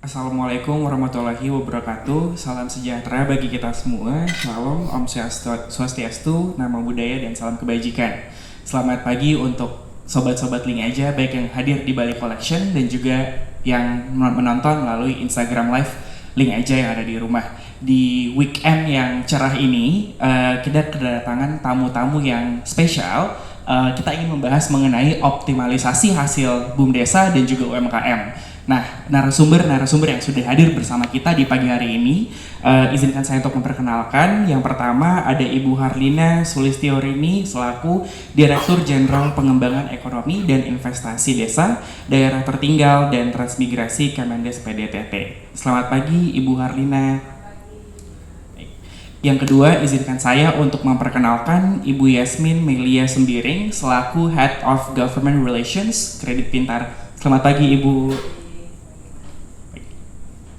Assalamualaikum warahmatullahi wabarakatuh. Salam sejahtera bagi kita semua. Shalom, Om Swastiastu, Namo Buddhaya, dan salam kebajikan. Selamat pagi untuk sobat-sobat Link Aja, baik yang hadir di Bali Collection dan juga yang menonton melalui Instagram Live Link Aja yang ada di rumah. Di weekend yang cerah ini, kita kedatangan tamu-tamu yang spesial. Kita ingin membahas mengenai optimalisasi hasil BUMDesa dan juga UMKM. Nah, narasumber yang sudah hadir bersama kita di pagi hari ini, izinkan saya untuk memperkenalkan. Yang pertama ada Ibu Harlina Sulistiorini selaku Direktur Jenderal Pengembangan Ekonomi dan Investasi Desa, Daerah Tertinggal dan Transmigrasi Kemendes PDTT. Selamat pagi Ibu Harlina. Yang kedua, izinkan saya untuk memperkenalkan Ibu Yasmin Melia Sembiring selaku Head of Government Relations Kredit Pintar. Selamat pagi Ibu.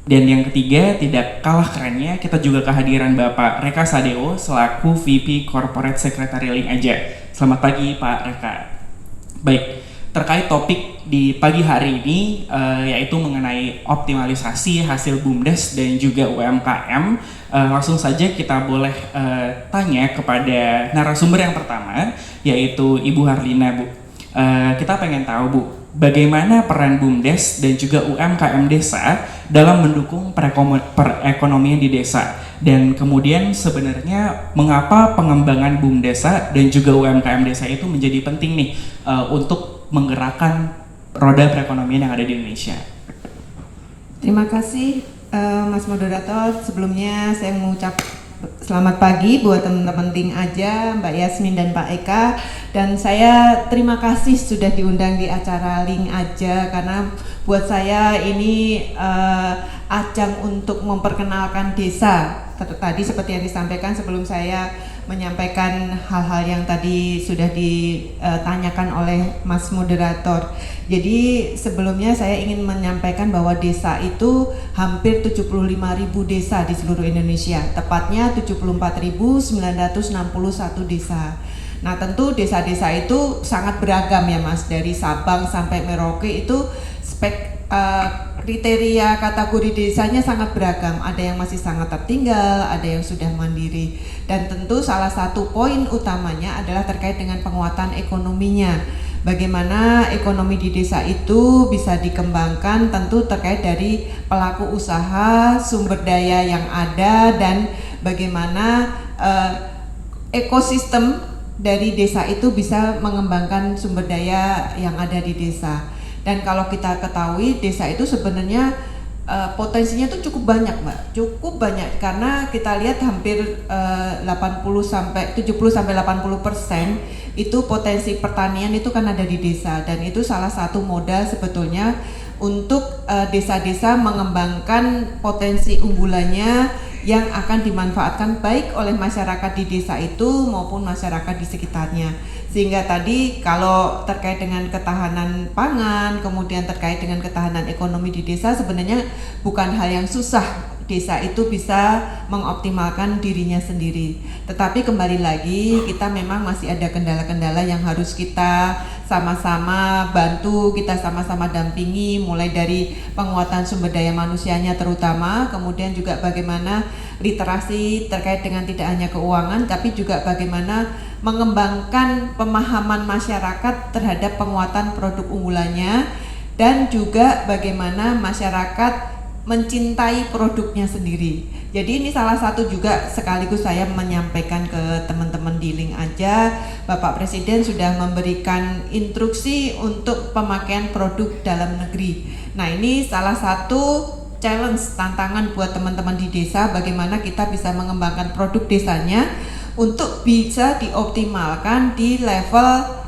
Dan yang ketiga, tidak kalah kerennya, kita juga kehadiran Bapak Reka Sadeo selaku VP Corporate Secretary Link Aja. Selamat pagi Pak Reka. Baik, terkait topik di pagi hari ini yaitu mengenai optimalisasi hasil BUMDes dan juga UMKM. Langsung saja kita boleh tanya kepada narasumber yang pertama, yaitu Ibu Harlina, Bu. Kita pengen tahu, Bu, bagaimana peran BUMDes dan juga UMKM desa dalam mendukung perekonomian di desa, dan kemudian sebenarnya mengapa pengembangan BUMDesa dan juga UMKM desa itu menjadi penting nih untuk menggerakkan roda perekonomian yang ada di Indonesia. Terima kasih Mas Moderator. Sebelumnya saya mengucap selamat pagi buat teman-teman Link Aja, Mbak Yasmin dan Pak Eka. Dan saya terima kasih sudah diundang di acara Link Aja, karena buat saya ini ajang untuk memperkenalkan desa. Tadi seperti yang disampaikan sebelum saya menyampaikan hal-hal yang tadi sudah ditanyakan oleh Mas Moderator. Jadi sebelumnya saya ingin menyampaikan bahwa desa itu hampir 75.000 desa di seluruh Indonesia, tepatnya 74.961 desa. Nah, tentu desa-desa itu sangat beragam ya Mas, dari Sabang sampai Merauke itu kriteria kategori desanya sangat beragam. Ada yang masih sangat tertinggal, ada yang sudah mandiri. Dan tentu salah satu poin utamanya adalah terkait dengan penguatan ekonominya. Bagaimana ekonomi di desa itu bisa dikembangkan, tentu terkait dari pelaku usaha, sumber daya yang ada, dan bagaimana ekosistem dari desa itu bisa mengembangkan sumber daya yang ada di desa. Dan kalau kita ketahui desa itu sebenarnya potensinya itu cukup banyak, Mbak. Cukup banyak karena kita lihat hampir 70 sampai 80% itu potensi pertanian itu kan ada di desa, dan itu salah satu modal sebetulnya untuk desa-desa mengembangkan potensi unggulannya yang akan dimanfaatkan baik oleh masyarakat di desa itu maupun masyarakat di sekitarnya. Sehingga tadi kalau terkait dengan ketahanan pangan, kemudian terkait dengan ketahanan ekonomi di desa, sebenarnya bukan hal yang susah desa itu bisa mengoptimalkan dirinya sendiri. Tetapi kembali lagi, kita memang masih ada kendala-kendala yang harus kita sama-sama bantu, kita sama-sama dampingi, mulai dari penguatan sumber daya manusianya terutama, kemudian juga bagaimana literasi terkait dengan tidak hanya keuangan, tapi juga bagaimana mengembangkan pemahaman masyarakat terhadap penguatan produk unggulannya, dan juga bagaimana masyarakat mencintai produknya sendiri. Jadi ini salah satu juga sekaligus saya menyampaikan ke teman-teman di Link Aja, Bapak Presiden sudah memberikan instruksi untuk pemakaian produk dalam negeri. Nah, ini salah satu challenge, tantangan buat teman-teman di desa, bagaimana kita bisa mengembangkan produk desanya untuk bisa dioptimalkan di level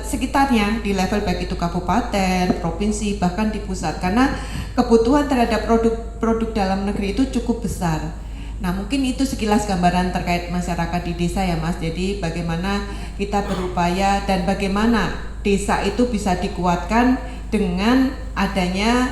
sekitarnya, di level baik itu kabupaten, provinsi, bahkan di pusat, karena kebutuhan terhadap produk dalam negeri itu cukup besar. Nah, mungkin itu sekilas gambaran terkait masyarakat di desa ya Mas. Jadi bagaimana kita berupaya dan bagaimana desa itu bisa dikuatkan dengan adanya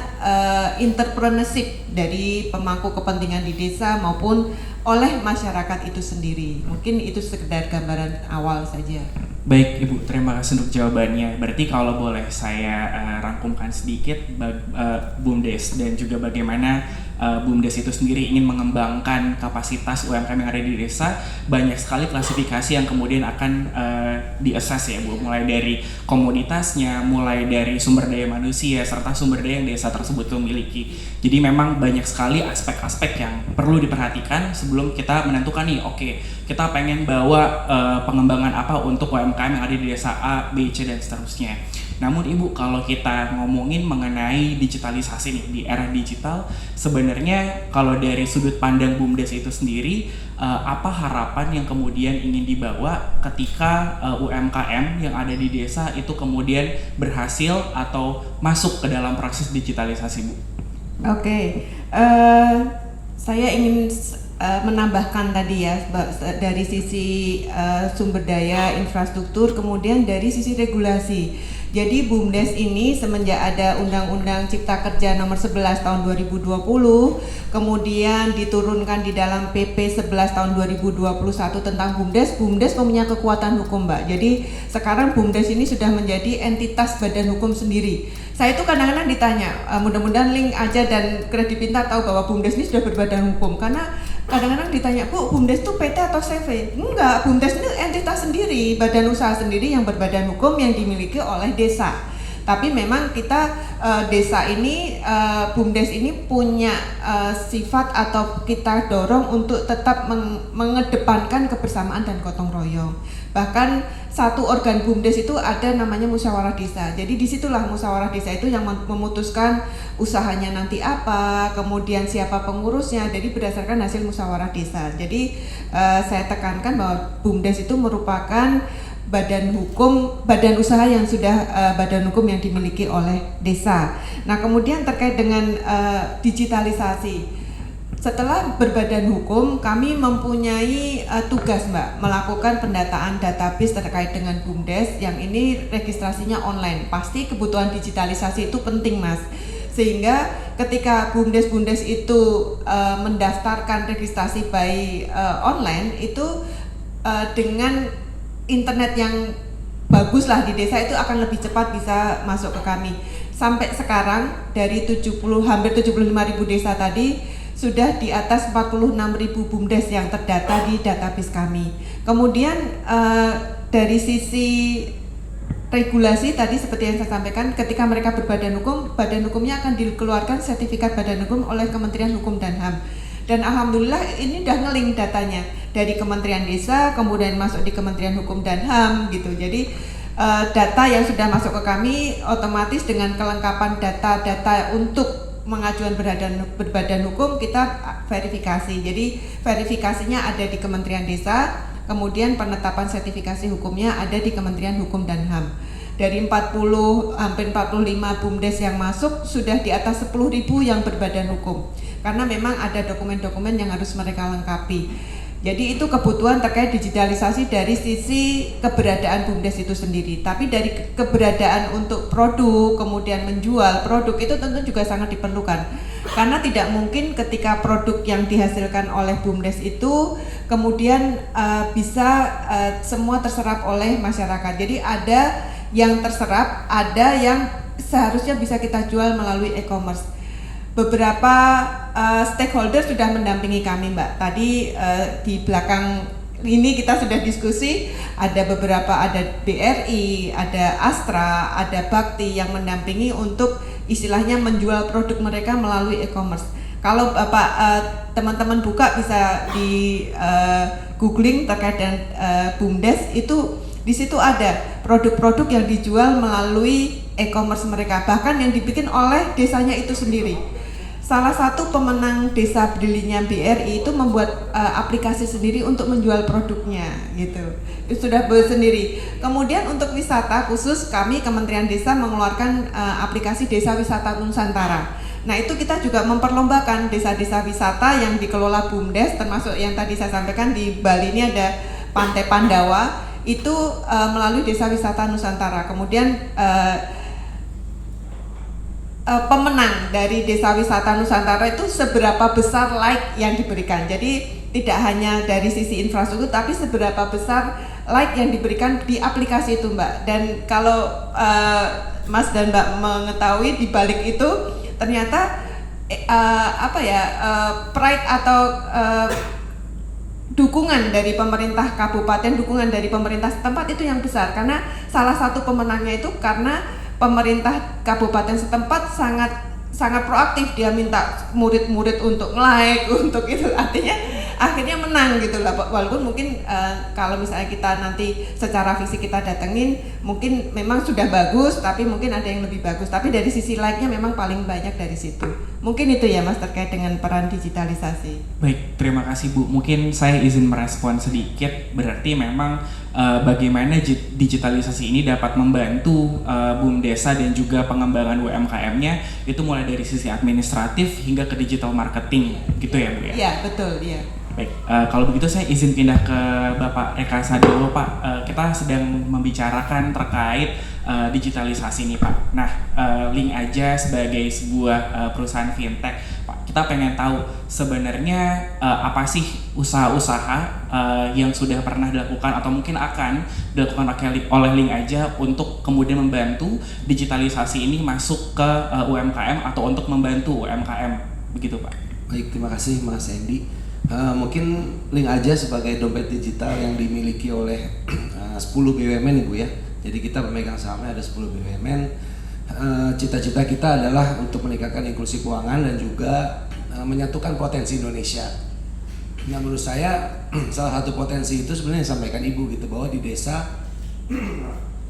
entrepreneurship dari pemangku kepentingan di desa maupun oleh masyarakat itu sendiri. Mungkin itu sekedar gambaran awal saja. Baik Ibu, terima kasih untuk jawabannya. Berarti kalau boleh saya rangkumkan sedikit BUMDes dan juga bagaimana BUMDes itu sendiri ingin mengembangkan kapasitas UMKM yang ada di desa. Banyak sekali klasifikasi yang kemudian akan di-assess ya Bu, mulai dari komoditasnya, mulai dari sumber daya manusia, serta sumber daya yang desa tersebut memiliki. Jadi memang banyak sekali aspek-aspek yang perlu diperhatikan sebelum kita menentukan nih, oke, kita pengen bawa pengembangan apa untuk UMKM yang ada di desa A, B, C, dan seterusnya. Namun Ibu, kalau kita ngomongin mengenai digitalisasi nih, di era digital, sebenarnya kalau dari sudut pandang BUMDes itu sendiri, apa harapan yang kemudian ingin dibawa ketika UMKM yang ada di desa itu kemudian berhasil atau masuk ke dalam proses digitalisasi Bu? Oke, saya ingin menambahkan tadi ya dari sisi sumber daya infrastruktur, kemudian dari sisi regulasi. Jadi BUMDes ini semenjak ada Undang-Undang Cipta Kerja nomor 11 tahun 2020, kemudian diturunkan di dalam PP 11 tahun 2021 tentang BUMDes, BUMDes mempunyai kekuatan hukum Mbak. Jadi sekarang BUMDes ini sudah menjadi entitas badan hukum sendiri. Saya itu kadang-kadang ditanya, mudah-mudahan Link aja dan Kredit Pintar tahu bahwa BUMDes ini sudah berbadan hukum, karena kadang-kadang ditanya, Bu, BUMDes itu PT atau CV? Enggak, BUMDes itu entitas sendiri, badan usaha sendiri yang berbadan hukum yang dimiliki oleh desa. Tapi memang kita desa ini, BUMDes ini punya sifat atau kita dorong untuk tetap mengedepankan kebersamaan dan gotong royong. Bahkan satu organ BUMDes itu ada namanya musyawarah desa. Jadi disitulah musyawarah desa itu yang memutuskan usahanya nanti apa, kemudian siapa pengurusnya. Jadi berdasarkan hasil musyawarah desa. Jadi saya tekankan bahwa BUMDes itu merupakan badan hukum, badan usaha yang sudah badan hukum yang dimiliki oleh desa. Nah kemudian terkait dengan digitalisasi. Setelah berbadan hukum, kami mempunyai tugas Mbak, melakukan pendataan database terkait dengan BUMDes yang ini registrasinya online. Pasti kebutuhan digitalisasi itu penting Mas. Sehingga ketika BUMDes itu mendaftarkan registrasi by online itu dengan internet yang bagus lah di desa itu akan lebih cepat bisa masuk ke kami. Sampai sekarang dari hampir 75.000 desa tadi sudah di atas 46.000 BUMDes yang terdata di database kami. Kemudian dari sisi regulasi tadi seperti yang saya sampaikan, ketika mereka berbadan hukum, badan hukumnya akan dikeluarkan sertifikat badan hukum oleh Kementerian Hukum dan HAM. Dan alhamdulillah ini udah ngeling datanya dari Kementerian Desa kemudian masuk di Kementerian Hukum dan HAM gitu. Jadi data yang sudah masuk ke kami otomatis dengan kelengkapan data-data untuk mengajukan berbadan hukum kita verifikasi. Jadi verifikasinya ada di Kementerian Desa, kemudian penetapan sertifikasi hukumnya ada di Kementerian Hukum dan HAM. Dari hampir 45 BUMDes yang masuk sudah di atas 10.000 yang berbadan hukum. Karena memang ada dokumen-dokumen yang harus mereka lengkapi. Jadi itu kebutuhan terkait digitalisasi dari sisi keberadaan BUMDes itu sendiri. Tapi dari keberadaan untuk produk, kemudian menjual produk itu tentu juga sangat diperlukan. Karena tidak mungkin ketika produk yang dihasilkan oleh BUMDes itu kemudian bisa semua terserap oleh masyarakat. Jadi ada yang terserap, ada yang seharusnya bisa kita jual melalui e-commerce. Beberapa stakeholder sudah mendampingi kami Mbak. Tadi di belakang ini kita sudah diskusi, ada BRI, ada Astra, ada Bakti yang mendampingi untuk istilahnya menjual produk mereka melalui e-commerce. Kalau Bapak teman-teman buka bisa di googling terkait dengan BUMDes itu di situ ada produk-produk yang dijual melalui e-commerce mereka, bahkan yang dibikin oleh desanya itu sendiri. Salah satu pemenang desa berdirinya BRI itu membuat aplikasi sendiri untuk menjual produknya gitu. Itu sudah sendiri. Kemudian untuk wisata khusus kami Kementerian Desa mengeluarkan aplikasi Desa Wisata Nusantara. Nah itu kita juga memperlombakan desa-desa wisata yang dikelola BUMDes, termasuk yang tadi saya sampaikan di Bali ini ada Pantai Pandawa itu melalui Desa Wisata Nusantara. Kemudian pemenang dari Desa Wisata Nusantara itu seberapa besar like yang diberikan. Jadi tidak hanya dari sisi infrastruktur, tapi seberapa besar like yang diberikan di aplikasi itu, Mbak. Dan kalau Mas dan Mbak mengetahui di balik itu ternyata pride atau dukungan dari pemerintah kabupaten, dukungan dari pemerintah setempat itu yang besar, karena salah satu pemenangnya itu karena pemerintah kabupaten setempat sangat proaktif, dia minta murid-murid untuk like, untuk itu, artinya akhirnya menang gitu lah. Walaupun mungkin kalau misalnya kita nanti secara fisik kita datengin mungkin memang sudah bagus, tapi mungkin ada yang lebih bagus, tapi dari sisi like-nya memang paling banyak dari situ. Mungkin itu ya Mas terkait dengan peran digitalisasi. Baik, terima kasih Bu. Mungkin saya izin merespon sedikit. Berarti memang bagaimana digitalisasi ini dapat membantu BUMDesa dan juga pengembangan UMKM-nya itu mulai dari sisi administratif hingga ke digital marketing, gitu ya Bu ya? Iya, betul, iya. Baik, kalau begitu saya izin pindah ke Bapak Rekasa dulu Pak. Kita sedang membicarakan terkait digitalisasi nih Pak. Nah, Link Aja sebagai sebuah perusahaan fintech, Pak, kita pengen tahu sebenarnya apa sih usaha-usaha yang sudah pernah dilakukan atau mungkin akan dilakukan oleh Link Aja untuk kemudian membantu digitalisasi ini masuk ke UMKM atau untuk membantu UMKM, begitu Pak. Baik, terima kasih Mas Endi. Mungkin Link Aja sebagai dompet digital yang dimiliki oleh 10 BUMN Ibu ya. Jadi kita pemegang sahamnya ada 10 BUMN. Cita-cita kita adalah untuk meningkatkan inklusi keuangan dan juga menyatukan potensi Indonesia. Nah, menurut saya salah satu potensi itu sebenarnya disampaikan Ibu gitu, bahwa di desa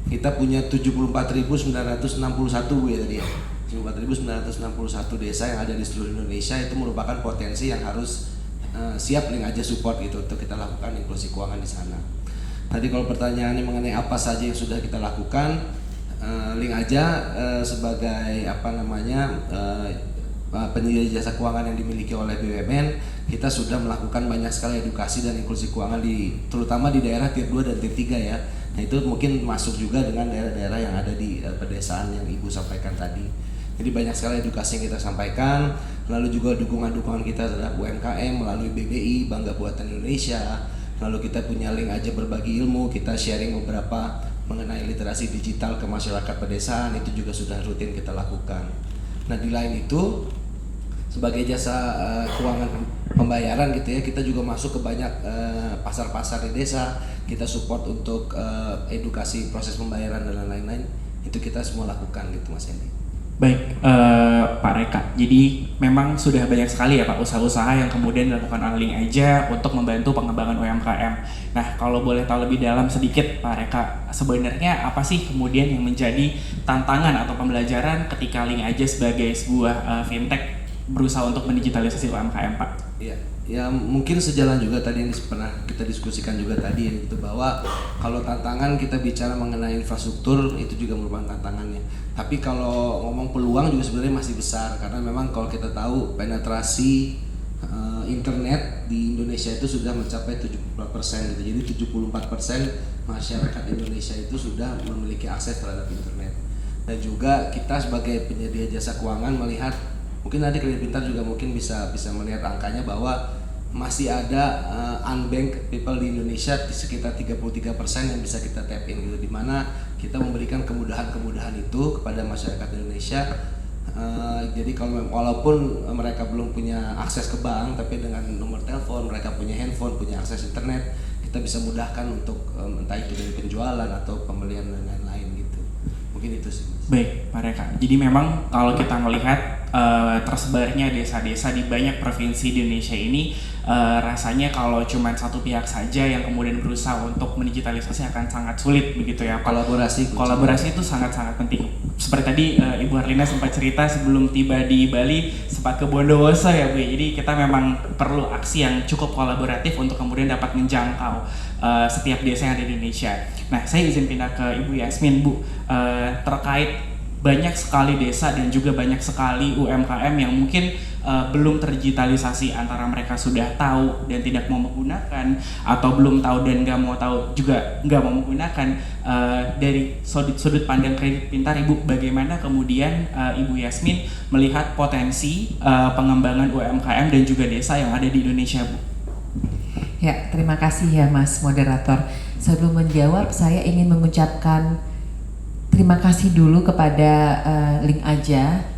kita punya 74.961 Bu ya tadi ya. 74.961 desa yang ada di seluruh Indonesia, itu merupakan potensi yang harus siap Link Aja support gitu untuk kita lakukan inklusi keuangan di sana. Tadi kalau pertanyaannya mengenai apa saja yang sudah kita lakukan, Link Aja sebagai penyedia jasa keuangan yang dimiliki oleh BUMN, kita sudah melakukan banyak sekali edukasi dan inklusi keuangan terutama di daerah tier 2 dan tier 3 ya. Nah, itu mungkin masuk juga dengan daerah-daerah yang ada di pedesaan yang Ibu sampaikan tadi. Jadi banyak sekali edukasi yang kita sampaikan, lalu juga dukungan-dukungan kita terhadap UMKM melalui BBI, Bangga Buatan Indonesia. Lalu kita punya Link Aja berbagi ilmu, kita sharing beberapa mengenai literasi digital ke masyarakat pedesaan, itu juga sudah rutin kita lakukan. Nah, di lain itu sebagai jasa keuangan pembayaran gitu ya, kita juga masuk ke banyak pasar-pasar di desa, kita support untuk edukasi proses pembayaran dan lain-lain. Itu kita semua lakukan gitu Mas Hendy. Baik, Pak Reka. Jadi memang sudah banyak sekali ya Pak usaha-usaha yang kemudian dilakukan oleh Link Aja untuk membantu pengembangan UMKM. Nah, kalau boleh tahu lebih dalam sedikit Pak Reka, sebenarnya apa sih kemudian yang menjadi tantangan atau pembelajaran ketika Link Aja sebagai sebuah fintech berusaha untuk mendigitalisasi UMKM Pak? Iya, ya mungkin sejalan juga tadi yang pernah kita diskusikan juga tadi ya, gitu, bahwa kalau tantangan kita bicara mengenai infrastruktur itu juga merupakan tantangannya. Tapi kalau ngomong peluang juga sebenarnya masih besar, karena memang kalau kita tahu penetrasi internet di Indonesia itu sudah mencapai 74% gitu. Jadi 74% masyarakat Indonesia itu sudah memiliki akses terhadap internet. Dan juga kita sebagai penyedia jasa keuangan melihat, mungkin nanti Kredit Pintar juga mungkin bisa melihat angkanya, bahwa masih ada unbanked people di Indonesia di sekitar 33% yang bisa kita tap in gitu, di mana kita memberikan kemudahan-kemudahan itu kepada masyarakat Indonesia. Jadi kalau walaupun mereka belum punya akses ke bank, tapi dengan nomor telepon mereka punya handphone, punya akses internet, kita bisa mudahkan untuk entah itu dari penjualan atau pembelian dan lain-lain gitu. Mungkin itu sih. Baik, Pak Reka. Jadi memang kalau kita melihat tersebarnya desa-desa di banyak provinsi di Indonesia ini, rasanya kalau cuma satu pihak saja yang kemudian berusaha untuk mendigitalisasi akan sangat sulit begitu ya. Kolaborasi itu sangat-sangat penting. Seperti tadi Ibu Harlina sempat cerita sebelum tiba di Bali sempat ke Bondowoso ya Bu. Jadi kita memang perlu aksi yang cukup kolaboratif untuk kemudian dapat menjangkau setiap desa yang ada di Indonesia. Nah, saya izin pindah ke Ibu Yasmin Bu, terkait banyak sekali desa dan juga banyak sekali UMKM yang mungkin belum terdigitalisasi, antara mereka sudah tahu dan tidak mau menggunakan, atau belum tahu dan nggak mau tahu juga nggak mau menggunakan. Dari sudut pandang kredit pintar, Ibu, bagaimana kemudian Ibu Yasmin melihat potensi pengembangan UMKM dan juga desa yang ada di Indonesia, Bu? Ya, terima kasih ya Mas Moderator. Sebelum menjawab, saya ingin mengucapkan terima kasih dulu kepada Link Aja,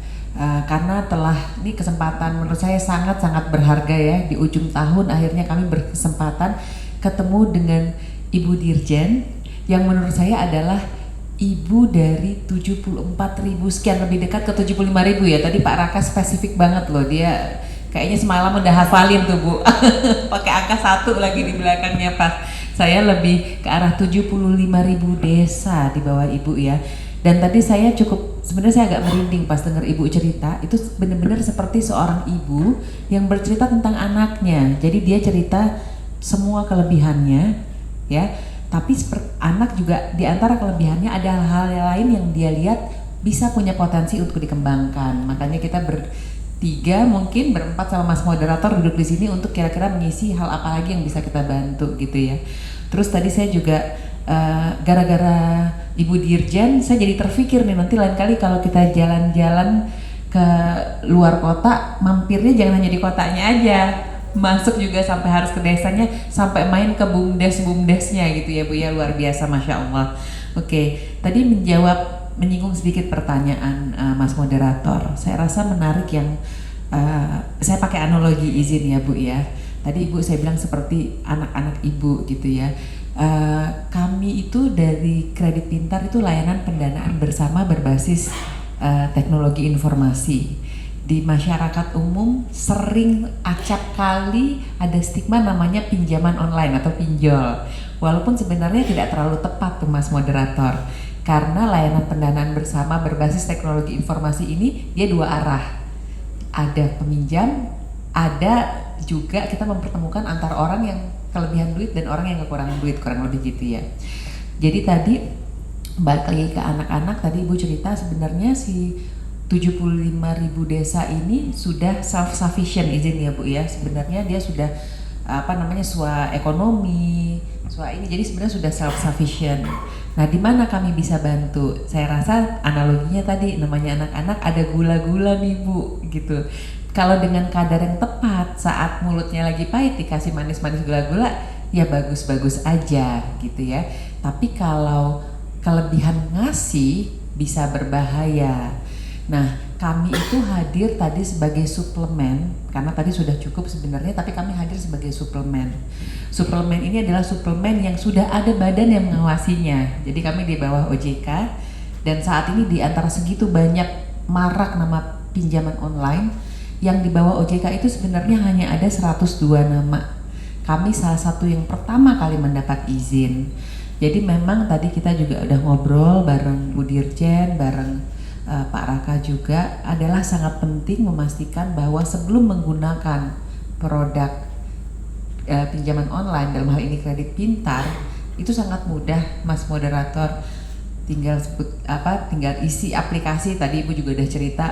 karena telah, ini kesempatan menurut saya sangat-sangat berharga ya. Di ujung tahun akhirnya kami berkesempatan ketemu dengan Ibu Dirjen yang menurut saya adalah ibu dari 74.000 sekian, lebih dekat ke 75.000 ya. Tadi Pak Raka spesifik banget loh, dia kayaknya semalam udah hafalin tuh Bu. Pakai angka 1 lagi di belakangnya pas. Saya lebih ke arah 75.000 desa di bawah Ibu ya. Dan tadi saya sebenarnya saya agak merinding pas dengar Ibu cerita. Itu benar-benar seperti seorang ibu yang bercerita tentang anaknya. Jadi dia cerita semua kelebihannya ya. Tapi anak juga di antara kelebihannya ada hal-hal lain yang dia lihat bisa punya potensi untuk dikembangkan. Makanya kita bertiga, mungkin berempat sama Mas Moderator duduk di sini untuk kira-kira mengisi hal apa lagi yang bisa kita bantu gitu ya. Terus tadi saya juga gara-gara Ibu Dirjen, saya jadi terpikir nih, nanti lain kali kalau kita jalan-jalan ke luar kota, mampirnya jangan hanya di kotanya aja, masuk juga sampai harus ke desanya, sampai main ke bumdes-bumdesnya gitu ya Bu ya. Luar biasa, Masya Allah. Oke, tadi menyinggung sedikit pertanyaan Mas Moderator. Saya rasa menarik yang saya pakai analogi, izin ya Bu ya. Tadi Ibu saya bilang seperti anak-anak Ibu gitu ya. Kami itu dari Kredit Pintar itu layanan pendanaan bersama berbasis teknologi informasi. Di masyarakat umum sering acap kali ada stigma namanya pinjaman online atau pinjol. Walaupun sebenarnya tidak terlalu tepat tuh Mas Moderator. Karena layanan pendanaan bersama berbasis teknologi informasi ini dia dua arah. Ada peminjam, ada juga kita mempertemukan antara orang yang kelebihan duit dan orang yang kekurangan duit, kurang lebih gitu ya. Jadi tadi balik lagi ke anak-anak, tadi Ibu cerita sebenarnya si 75.000 desa ini sudah self-sufficient, izin ya Bu ya. Sebenarnya dia sudah swa ekonomi, swa ini, jadi sebenarnya sudah self-sufficient. Nah, di mana kami bisa bantu? Saya rasa analoginya tadi, namanya anak-anak ada gula-gula nih Bu gitu. Kalau dengan kadar yang tepat, saat mulutnya lagi pahit dikasih manis-manis gula-gula, ya bagus-bagus aja gitu ya. Tapi kalau kelebihan ngasih bisa berbahaya. Nah, kami itu hadir tadi sebagai suplemen, karena tadi sudah cukup sebenarnya, tapi kami hadir sebagai suplemen. Suplemen ini adalah suplemen yang sudah ada badan yang mengawasinya. Jadi kami di bawah OJK, dan saat ini di antara segitu banyak marak nama pinjaman online, yang di bawah OJK itu sebenarnya hanya ada 102 nama. Kami salah satu yang pertama kali mendapat izin. Jadi memang tadi kita juga udah ngobrol bareng Bu Dirjen, bareng Pak Raka juga, adalah sangat penting memastikan bahwa sebelum menggunakan produk pinjaman online, dalam hal ini Kredit Pintar, itu sangat mudah Mas Moderator. Tinggal tinggal isi aplikasi. Tadi Ibu juga udah cerita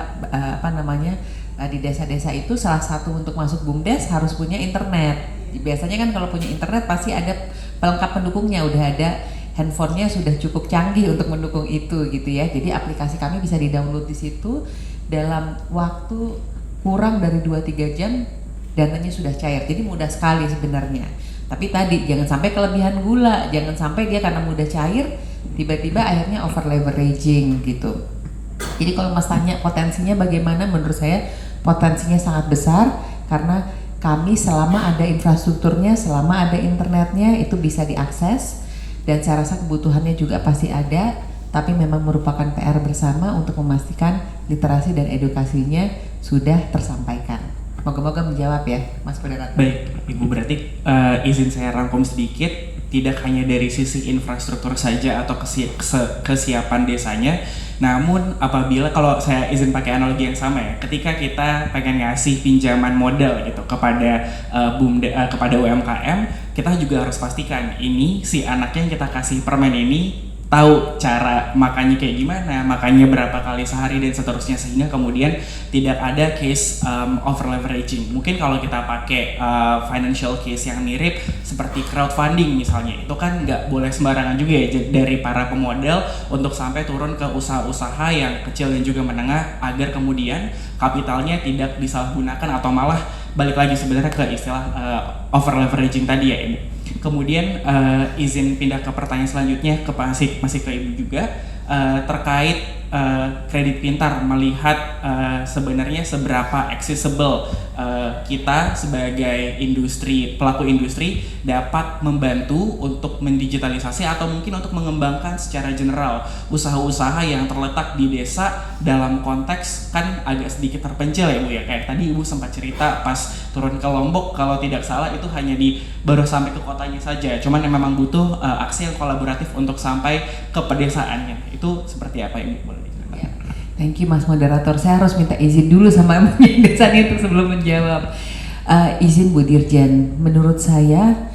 di desa-desa itu salah satu untuk masuk BUMDes harus punya internet. Biasanya kan kalau punya internet pasti ada pelengkap pendukungnya, udah ada handphonenya sudah cukup canggih untuk mendukung itu gitu ya. Jadi aplikasi kami bisa di-download di situ, dalam waktu kurang dari 2-3 jam dananya sudah cair. Jadi mudah sekali sebenarnya. Tapi tadi jangan sampai kelebihan gula, jangan sampai dia karena mudah cair tiba-tiba akhirnya over leveraging gitu. Jadi kalau Mas tanya potensinya bagaimana, menurut saya potensinya sangat besar, karena kami selama ada infrastrukturnya, selama ada internetnya itu bisa diakses, dan saya rasa kebutuhannya juga pasti ada, tapi memang merupakan PR bersama untuk memastikan literasi dan edukasinya sudah tersampaikan. Moga-moga menjawab ya Mas Moderator. Baik Ibu, berarti izin saya rangkum sedikit, tidak hanya dari sisi infrastruktur saja atau kesiapan desanya, namun apabila, kalau saya izin pakai analogi yang sama ya, ketika kita pengen ngasih pinjaman modal gitu kepada kepada UMKM, kita juga harus pastikan ini si anaknya yang kita kasih permen ini tahu cara makannya kayak gimana, makannya berapa kali sehari dan seterusnya, sehingga kemudian tidak ada case over leveraging. Mungkin kalau kita pakai financial case yang mirip seperti crowdfunding misalnya, itu kan nggak boleh sembarangan juga ya dari para pemodal untuk sampai turun ke usaha-usaha yang kecil dan juga menengah, agar kemudian kapitalnya tidak disalahgunakan atau malah balik lagi sebenarnya ke istilah over leveraging tadi ya Ibu. Kemudian izin pindah ke pertanyaan selanjutnya ke masih ke Ibu juga, terkait kredit pintar, melihat sebenarnya seberapa accessible kita sebagai pelaku industri dapat membantu untuk mendigitalisasi atau mungkin untuk mengembangkan secara general usaha-usaha yang terletak di desa, dalam konteks kan agak sedikit terpencil ya Bu ya. Kayak tadi Ibu sempat cerita pas turun ke Lombok, kalau tidak salah itu hanya baru sampai ke kotanya saja, cuman yang memang butuh aksi yang kolaboratif untuk sampai ke pedesaannya. Itu seperti apa Ibu? Boleh diceritakan? Ya. Thank you Mas Moderator, saya harus minta izin dulu sama Desa itu sebelum menjawab. Izin Bu Dirjen, menurut saya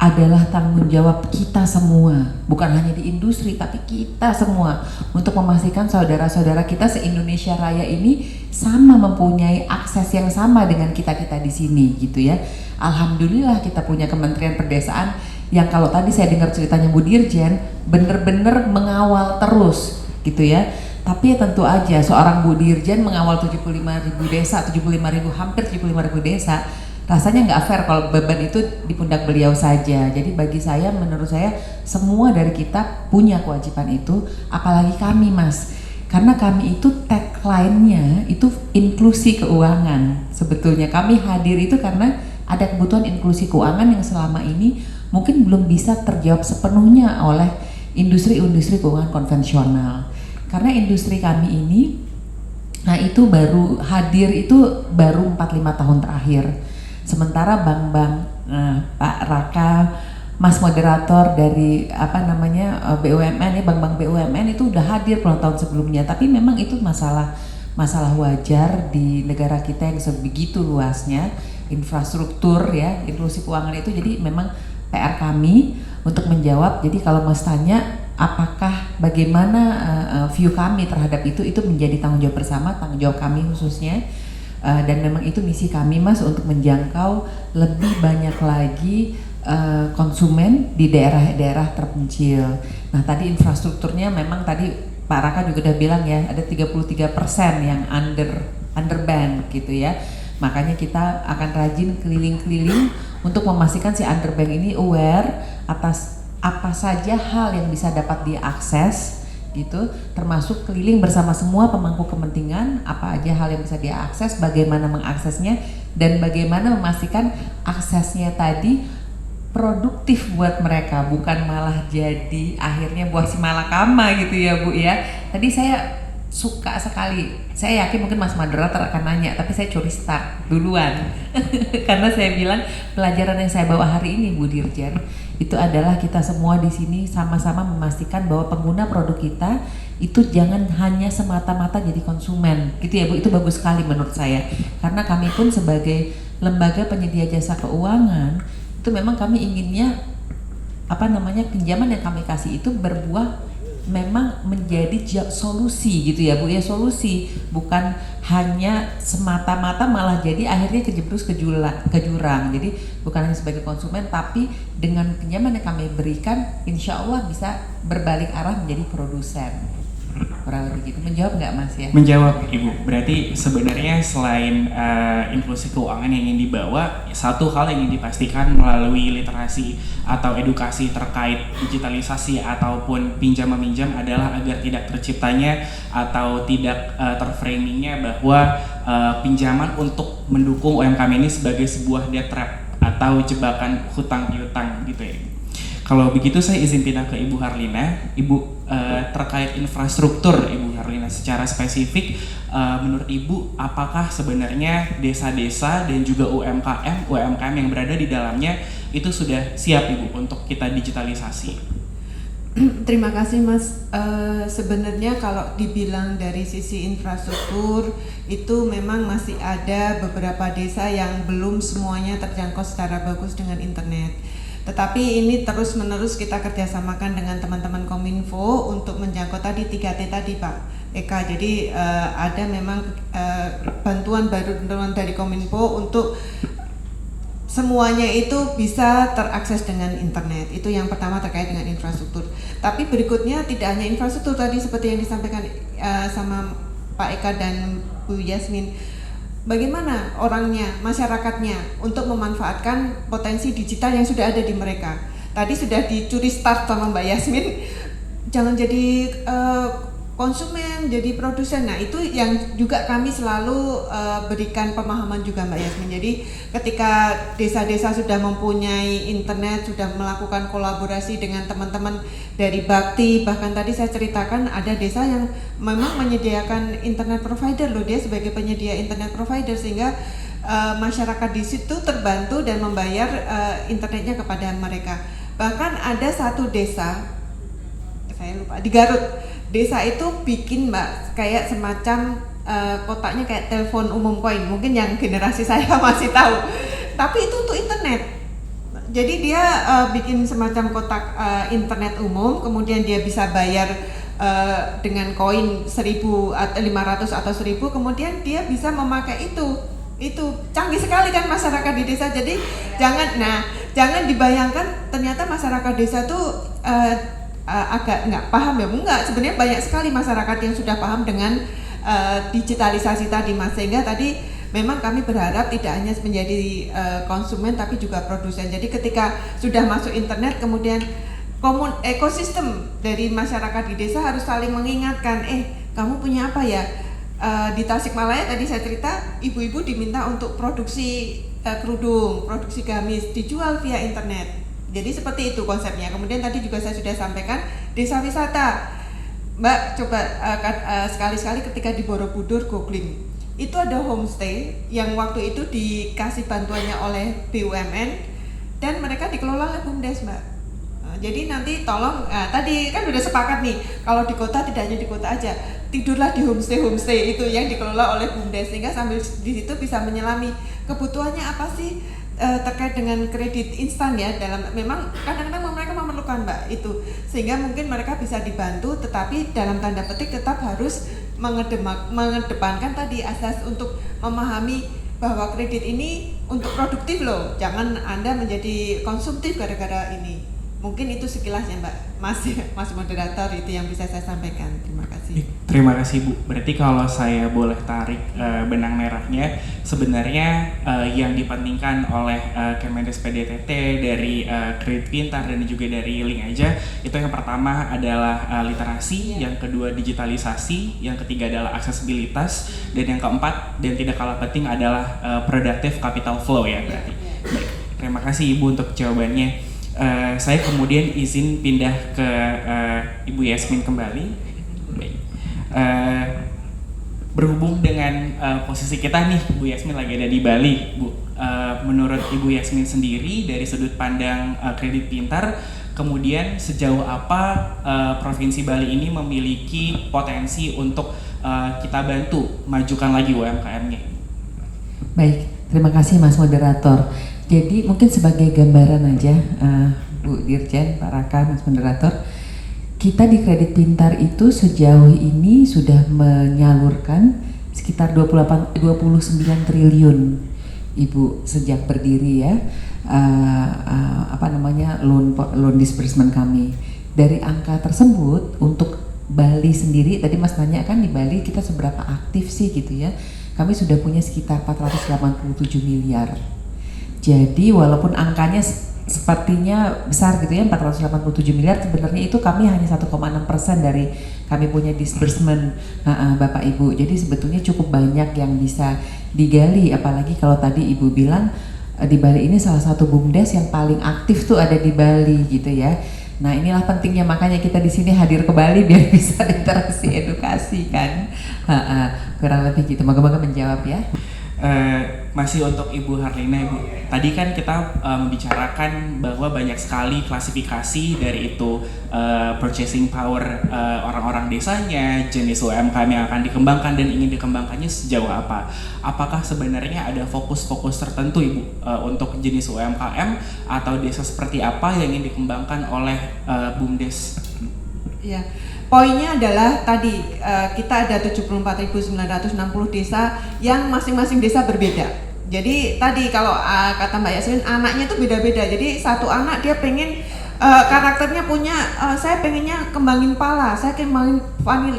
adalah tanggung jawab kita semua, bukan hanya di industri tapi kita semua, untuk memastikan saudara-saudara kita se-Indonesia Raya ini sama mempunyai akses yang sama dengan kita-kita di sini gitu ya. Alhamdulillah kita punya Kementerian Perdesaan yang kalau tadi saya dengar ceritanya Bu Dirjen bener-bener mengawal terus gitu ya. Tapi ya tentu aja seorang Bu Dirjen mengawal 75.000 desa, 75.000, hampir 75.000 desa, rasanya nggak fair kalau beban itu di pundak beliau saja. Jadi bagi saya, menurut saya semua dari kita punya kewajiban itu, apalagi kami Mas, karena kami itu tagline-nya itu inklusi keuangan. Sebetulnya kami hadir itu karena ada kebutuhan inklusi keuangan yang selama ini mungkin belum bisa terjawab sepenuhnya oleh industri-industri keuangan konvensional. Karena industri kami ini, nah itu baru hadir itu baru 4-5 tahun terakhir. Sementara bank-bank, Pak Raka, Mas Moderator dari BUMN, bank-bank BUMN itu udah hadir puluhan tahun sebelumnya. Tapi memang itu masalah wajar di negara kita yang sebegitu luasnya, infrastruktur ya, inklusi keuangan itu. Jadi memang PR kami untuk menjawab. Jadi kalau Mas tanya apakah bagaimana view kami terhadap itu menjadi tanggung jawab bersama, tanggung jawab kami khususnya. Dan memang itu misi kami Mas, untuk menjangkau lebih banyak lagi konsumen di daerah-daerah terpencil. Nah tadi infrastrukturnya memang tadi Pak Raka juga udah bilang ya, ada 33% yang underbanked gitu ya. Makanya kita akan rajin keliling-keliling untuk memastikan si underbanked ini aware atas apa saja hal yang bisa dapat diakses gitu, termasuk keliling bersama semua pemangku kepentingan, apa aja hal yang bisa diakses, bagaimana mengaksesnya, dan bagaimana memastikan aksesnya tadi produktif buat mereka, bukan malah jadi akhirnya buah si malakama gitu ya Bu ya. Tadi saya suka sekali, saya yakin mungkin Mas Moderator akan nanya, tapi saya curi start duluan karena saya bilang pelajaran yang saya bawa hari ini Bu Dirjen itu adalah kita semua di sini sama-sama memastikan bahwa pengguna produk kita itu jangan hanya semata-mata jadi konsumen gitu ya Bu. Itu bagus sekali menurut saya, karena kami pun sebagai lembaga penyedia jasa keuangan itu memang kami inginnya pinjaman yang kami kasih itu berbuah memang menjadi solusi gitu ya Bu ya, solusi, bukan hanya semata-mata malah jadi akhirnya kejebrus ke jurang. Jadi bukan hanya sebagai konsumen, tapi dengan pinjaman yang kami berikan insya Allah bisa berbalik arah menjadi produsen. Kurang lebih gitu. Menjawab nggak Mas ya? Menjawab Ibu. Berarti sebenarnya selain inklusi keuangan yang ingin dibawa, satu hal yang ingin dipastikan melalui literasi atau edukasi terkait digitalisasi ataupun pinjam-meminjam adalah agar tidak terciptanya atau tidak terframingnya bahwa pinjaman untuk mendukung UMKM ini sebagai sebuah debt trap atau jebakan hutang piutang gitu ya. Kalau begitu saya izin pindah ke Ibu Harlina. Ibu, terkait infrastruktur Ibu Harlina secara spesifik, menurut Ibu apakah sebenarnya desa-desa dan juga UMKM yang berada di dalamnya itu sudah siap Ibu untuk kita digitalisasi? Terima kasih Mas. Sebenarnya kalau dibilang dari sisi infrastruktur itu memang masih ada beberapa desa yang belum semuanya terjangkau secara bagus dengan internet. Tetapi ini terus-menerus kita kerjasamakan dengan teman-teman Kominfo untuk menjangkau tadi 3T tadi Pak Eka. Jadi ada memang bantuan dari Kominfo untuk semuanya itu bisa terakses dengan internet. Itu yang pertama terkait dengan infrastruktur. Tapi berikutnya tidak hanya infrastruktur tadi seperti yang disampaikan sama Pak Eka dan Bu Yasmin. Bagaimana orangnya, masyarakatnya untuk memanfaatkan potensi digital yang sudah ada di mereka. Tadi sudah dicuri start sama Mbak Yasmin, jangan jadi konsumen, jadi produsen. Nah itu yang juga kami selalu berikan pemahaman juga Mbak Yasmin. Jadi ketika desa-desa sudah mempunyai internet, sudah melakukan kolaborasi dengan teman-teman dari Bakti, bahkan tadi saya ceritakan ada desa yang memang menyediakan internet provider loh, dia sebagai penyedia internet provider sehingga masyarakat di situ terbantu dan membayar internetnya kepada mereka. Bahkan ada satu desa, saya lupa, di Garut. Desa itu bikin Mbak kayak semacam kotaknya kayak telepon umum koin, mungkin yang generasi saya masih tahu. Tapi itu untuk internet. Jadi dia bikin semacam kotak internet umum, kemudian dia bisa bayar dengan koin 1.500 atau 1.000, kemudian dia bisa memakai itu. Itu canggih sekali kan masyarakat di desa. Jadi jangan dibayangkan ternyata masyarakat desa tuh agak nggak paham ya, enggak, sebenarnya banyak sekali masyarakat yang sudah paham dengan digitalisasi tadi Mas, sehingga tadi memang kami berharap tidak hanya menjadi konsumen tapi juga produsen. Jadi ketika sudah masuk internet kemudian ekosistem dari masyarakat di desa harus saling mengingatkan, kamu punya apa ya? Di Tasikmalaya tadi saya cerita, ibu-ibu diminta untuk produksi kerudung, produksi gamis, dijual via internet. Jadi seperti itu konsepnya. Kemudian tadi juga saya sudah sampaikan desa wisata. Mbak coba sekali-sekali ketika di Borobudur googling. Itu ada homestay yang waktu itu dikasih bantuannya oleh BUMN dan mereka dikelola oleh BUMDes Mbak. Jadi nanti tolong, tadi kan udah sepakat nih, kalau di kota tidak hanya di kota aja, tidurlah di homestay itu yang dikelola oleh BUMDes, sehingga sambil di situ bisa menyelami kebutuhannya apa sih terkait dengan kredit instan ya. Memang kadang-kadang mereka memerlukan Mbak itu, sehingga mungkin mereka bisa dibantu, tetapi dalam tanda petik tetap harus mengedepankan tadi asas untuk memahami bahwa kredit ini untuk produktif loh, jangan Anda menjadi konsumtif gara-gara ini. Mungkin itu sekilas ya Mbak, Mas Moderator, itu yang bisa saya sampaikan. Terima kasih. Terima kasih Bu. Berarti kalau saya boleh tarik benang merahnya, sebenarnya yang dipentingkan oleh Kemendes PDTT dari Kredit Pintar dan juga dari Link Aja, itu yang pertama adalah literasi, yang kedua digitalisasi, yang ketiga adalah aksesibilitas, dan yang keempat dan tidak kalah penting adalah productive capital flow ya berarti. Baik, terima kasih Ibu untuk jawabannya. Saya kemudian izin pindah ke Ibu Yasmin kembali. Baik. Berhubung dengan posisi kita nih, Bu Yasmin lagi ada di Bali, Bu. Menurut Ibu Yasmin sendiri dari sudut pandang Kredit Pintar, kemudian sejauh apa Provinsi Bali ini memiliki potensi untuk kita bantu majukan lagi UMKM-nya? Baik, terima kasih Mas Moderator. Jadi mungkin sebagai gambaran aja, Bu Dirjen, Pak Raka, Mas Moderator, kita di Kredit Pintar itu sejauh ini sudah menyalurkan sekitar 29 triliun Ibu sejak berdiri ya, loan disbursement kami. Dari angka tersebut untuk Bali sendiri, tadi Mas tanya kan di Bali kita seberapa aktif sih gitu ya, kami sudah punya sekitar 487 miliar. Jadi walaupun angkanya sepertinya besar gitu ya, 487 miliar, sebenarnya itu kami hanya 1,6% dari kami punya disbursement Bapak Ibu. Jadi sebetulnya cukup banyak yang bisa digali, apalagi kalau tadi Ibu bilang di Bali ini salah satu BUMDes yang paling aktif tuh ada di Bali gitu ya. Nah inilah pentingnya, makanya kita di sini hadir ke Bali biar bisa interaksi edukasi kan. Kurang lebih gitu, moga-moga menjawab ya. masih untuk Ibu Harlina, Ibu. Tadi kan kita membicarakan bahwa banyak sekali klasifikasi dari itu purchasing power orang-orang desanya, jenis UMKM yang akan dikembangkan dan ingin dikembangkannya sejauh apa. Apakah sebenarnya ada fokus-fokus tertentu, Ibu, untuk jenis UMKM atau desa seperti apa yang ingin dikembangkan oleh BUMDes? Ya, poinnya adalah tadi kita ada 74.960 desa yang masing-masing desa berbeda. Jadi tadi kalau kata Mbak Yasmin, anaknya itu beda-beda. Jadi satu anak dia pengen karakternya punya, saya pengennya kembangin pala, saya kembangin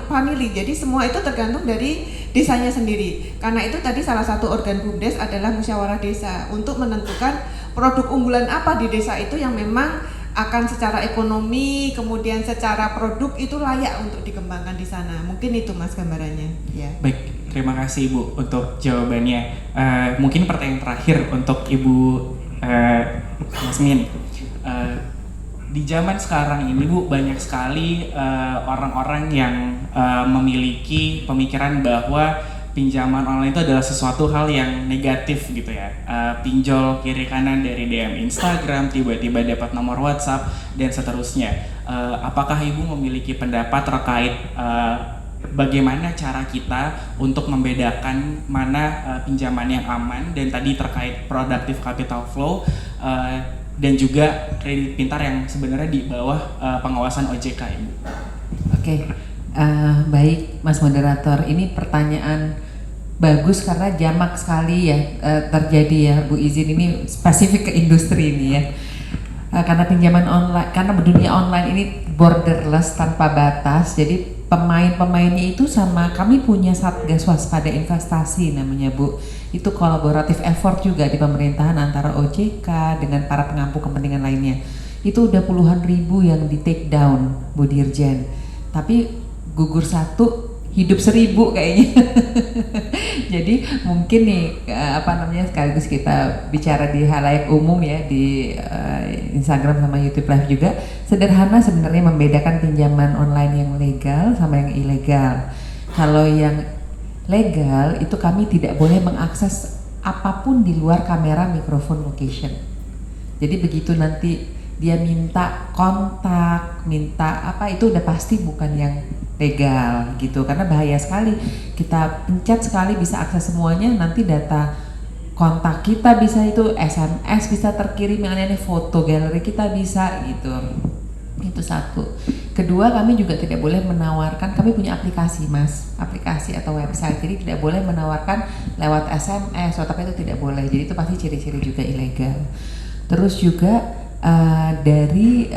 vanili. Jadi semua itu tergantung dari desanya sendiri. Karena itu tadi salah satu organ BUMDes adalah musyawarah desa untuk menentukan produk unggulan apa di desa itu yang memang akan secara ekonomi, kemudian secara produk itu layak untuk dikembangkan di sana. Mungkin itu Mas gambarannya. Ya. Baik, terima kasih Ibu untuk jawabannya. Mungkin pertanyaan terakhir untuk Ibu Yasmin. Di zaman sekarang ini Bu, banyak sekali orang-orang yang memiliki pemikiran bahwa pinjaman online itu adalah sesuatu hal yang negatif gitu ya. Pinjol kiri kanan dari DM Instagram, tiba-tiba dapat nomor WhatsApp dan seterusnya. Apakah Ibu memiliki pendapat terkait bagaimana cara kita untuk membedakan mana pinjaman yang aman, dan tadi terkait productive capital flow dan juga kredit pintar yang sebenarnya di bawah pengawasan OJK, Ibu? Oke. Baik Mas Moderator, ini pertanyaan bagus karena jamak sekali ya terjadi ya Bu izin, ini spesifik ke industri ini ya. Karena pinjaman online, karena dunia online ini borderless, tanpa batas, jadi pemain-pemainnya itu sama. Kami punya Satgas Waspada Investasi namanya Bu, itu kolaboratif effort juga di pemerintahan antara OJK dengan para pengampu kepentingan lainnya. Itu udah puluhan ribu yang di take down Bu Dirjen, tapi gugur 1 hidup 1000 kayaknya. Jadi mungkin nih sekaligus kita bicara di halayak umum ya, di Instagram sama YouTube Live juga. Sederhana sebenarnya membedakan pinjaman online yang legal sama yang ilegal. Kalau yang legal itu kami tidak boleh mengakses apapun di luar kamera, mikrofon, location. Jadi begitu nanti dia minta kontak, minta apa, itu udah pasti bukan yang legal gitu, karena bahaya sekali. Kita pencet sekali bisa akses semuanya, nanti data kontak kita bisa, itu SMS bisa terkirim, yang aneh-aneh, foto galeri kita bisa gitu. Itu satu. Kedua, kami juga tidak boleh menawarkan, kami punya aplikasi Mas, aplikasi atau website, jadi tidak boleh menawarkan lewat SMS, WhatsApp itu tidak boleh. Jadi itu pasti ciri-ciri juga ilegal. Terus juga dari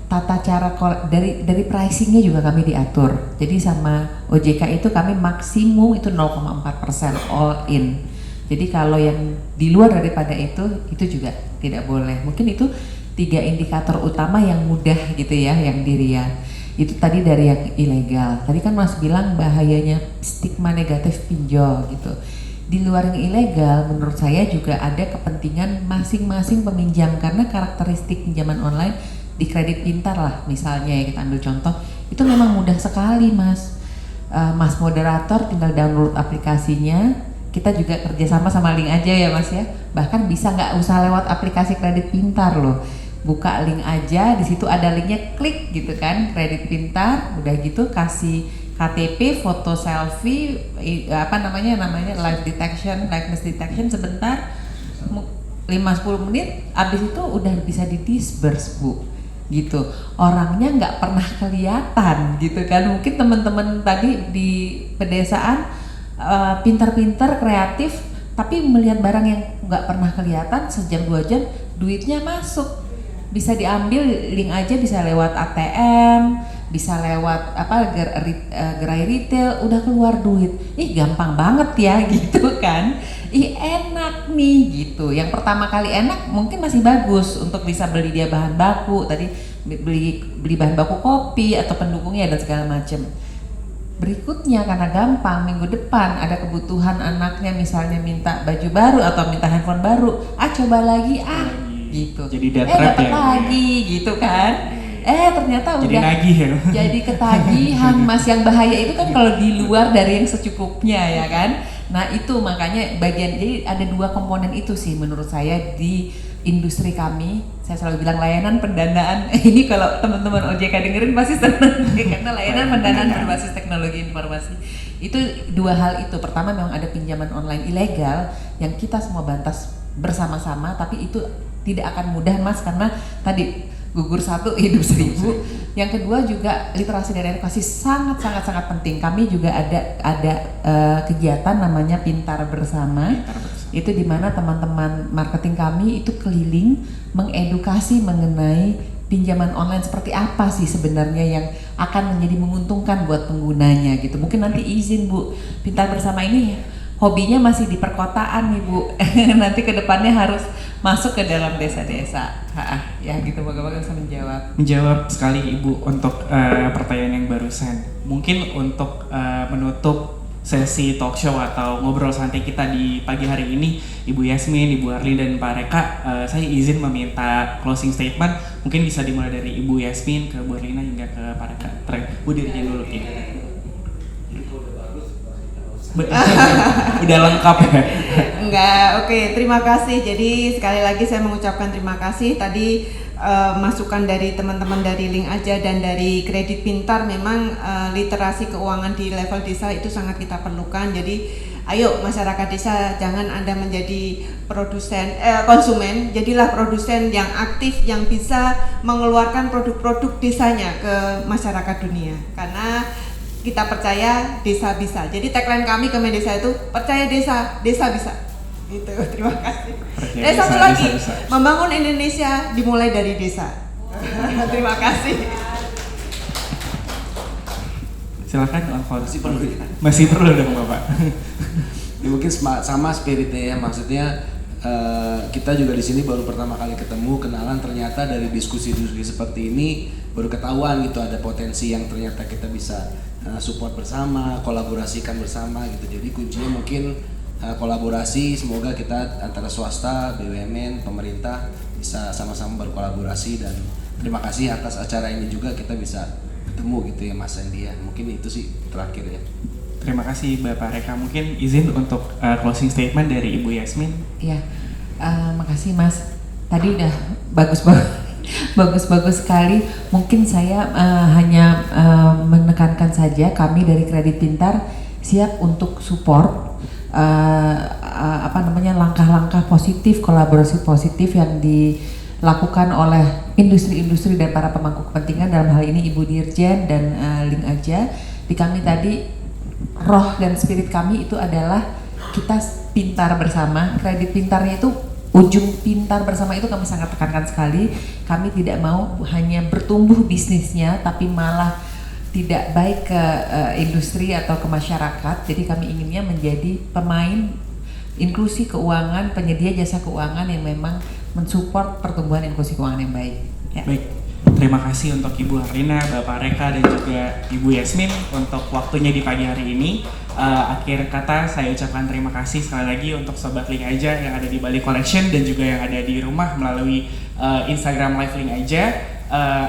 tata cara dari pricingnya juga kami diatur. Jadi sama OJK itu kami maksimum itu 0,4% all in. Jadi kalau yang di luar daripada itu juga tidak boleh. Mungkin itu 3 indikator utama yang mudah gitu ya, yang dirian. Itu tadi dari yang ilegal. Tadi kan Mas bilang bahayanya stigma negatif pinjol gitu. Di luar yang ilegal, menurut saya juga ada kepentingan masing-masing peminjam, karena karakteristik pinjaman online di kredit pintar lah misalnya ya, kita ambil contoh, itu memang mudah sekali Mas. Mas Moderator tinggal download aplikasinya, kita juga kerjasama sama link aja ya Mas ya, bahkan bisa nggak usah lewat aplikasi kredit pintar loh, buka link aja, di situ ada linknya, klik gitu kan, kredit pintar, udah gitu kasih KTP, foto selfie, liveness detection sebentar, 5-10 menit, abis itu udah bisa di disburse Bu, gitu. Orangnya nggak pernah kelihatan gitu kan. Mungkin teman-teman tadi di pedesaan pintar-pintar, kreatif, tapi melihat barang yang nggak pernah kelihatan, sejam 2 jam duitnya masuk, bisa diambil, link aja bisa lewat ATM, bisa lewat gerai retail, udah keluar duit. Ih gampang banget ya gitu kan. Ih enak nih gitu. Yang pertama kali enak mungkin masih bagus untuk bisa beli dia bahan baku, tadi beli bahan baku kopi atau pendukungnya dan segala macam. Berikutnya karena gampang, minggu depan ada kebutuhan anaknya, misalnya minta baju baru atau minta handphone baru, coba lagi gitu. Jadi dapat lagi gitu kan. Ternyata jadi udah nagih ya. Jadi ketagihan Mas. Yang bahaya itu kan kalau di luar dari yang secukupnya ya kan. Nah itu makanya bagian, jadi ada dua komponen itu sih menurut saya di industri kami. Saya selalu bilang layanan pendanaan. Ini kalau teman-teman OJK dengerin pasti senang karena layanan pendanaan berbasis teknologi informasi. Itu dua hal itu. Pertama memang ada pinjaman online ilegal yang kita semua bantas bersama-sama, tapi itu tidak akan mudah Mas, karena tadi gugur satu hidup seribu. Yang kedua juga literasi dan edukasi sangat penting. Kami juga ada kegiatan namanya Pintar Bersama. Itu dimana teman-teman marketing kami itu keliling mengedukasi mengenai pinjaman online seperti apa sih sebenarnya yang akan menjadi menguntungkan buat penggunanya gitu. Mungkin nanti izin Bu, Pintar Bersama ini hobinya masih di perkotaan nih Bu. Nanti kedepannya harus masuk ke dalam desa-desa. Ya gitu, moga-moga bisa menjawab. Menjawab sekali Ibu untuk pertanyaan yang barusan. Mungkin untuk menutup sesi talk show atau ngobrol santai kita di pagi hari ini, Ibu Yasmin, Ibu Arli dan Pak Reka, saya izin meminta closing statement. Mungkin bisa dimulai dari Ibu Yasmin ke Bu Arlina hingga ke Pak Reka. Bu dirinya dulu ya. Udah lengkap ya? Enggak, oke, terima kasih. Jadi sekali lagi saya mengucapkan terima kasih. Tadi masukan dari teman-teman dari Link Aja dan dari Kredit Pintar, memang literasi keuangan di level desa itu sangat kita perlukan. Jadi ayo masyarakat desa, jangan Anda menjadi konsumen, jadilah produsen yang aktif yang bisa mengeluarkan produk-produk desanya ke masyarakat dunia. Karena kita percaya desa bisa. Jadi tagline kami Kemendesa itu percaya desa, desa bisa. Gitu. Terima kasih. Dan satu lagi, membangun Indonesia dimulai dari desa. Terima kasih. Silakan masih perlu dong Bapak. Ya, mungkin sama spiritnya ya, maksudnya kita juga di sini baru pertama kali ketemu, kenalan, ternyata dari diskusi-diskusi seperti ini baru ketahuan gitu ada potensi yang ternyata kita bisa support bersama, kolaborasikan bersama gitu. Jadi kuncinya mungkin kolaborasi, semoga kita antara swasta, BUMN, pemerintah bisa sama-sama berkolaborasi, dan terima kasih atas acara ini juga kita bisa ketemu gitu ya Mas Andy ya. Mungkin itu sih terakhir ya. Terima kasih Bapak Reka. Mungkin izin untuk closing statement dari Ibu Yasmin. Iya, makasih Mas. Tadi udah bagus sekali. Mungkin saya hanya menekankan saja, kami dari Kredit Pintar siap untuk support langkah-langkah positif, kolaborasi positif yang dilakukan oleh industri-industri dan para pemangku kepentingan, dalam hal ini Ibu Dirjen dan Link Aja. Di kami tadi roh dan spirit kami itu adalah kita pintar bersama. Kredit Pintarnya itu ujung pintar bersama itu kami sangat tekankan sekali. Kami tidak mau hanya bertumbuh bisnisnya tapi malah tidak baik ke industri atau ke masyarakat. Jadi kami inginnya menjadi pemain inklusi keuangan, penyedia jasa keuangan yang memang mensupport pertumbuhan inklusi keuangan yang baik. Ya. Baik. Terima kasih untuk Ibu Arlina, Bapak Reka, dan juga Ibu Yasmin untuk waktunya di pagi hari ini. Akhir kata saya ucapkan terima kasih sekali lagi untuk Sobat Link Aja yang ada di Bali Collection dan juga yang ada di rumah melalui Instagram Live Link Aja.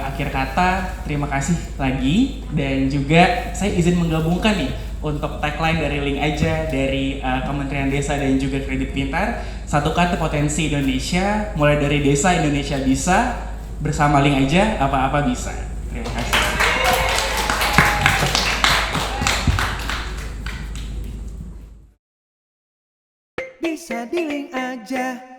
Akhir kata terima kasih lagi, dan juga saya izin menggabungkan nih untuk tagline dari Link Aja, dari Kementerian Desa dan juga Kredit Pintar. Satukan potensi Indonesia, mulai dari desa Indonesia bisa. Bersama Link Aja, apa-apa bisa. Terima kasih. Bisa di Link Aja.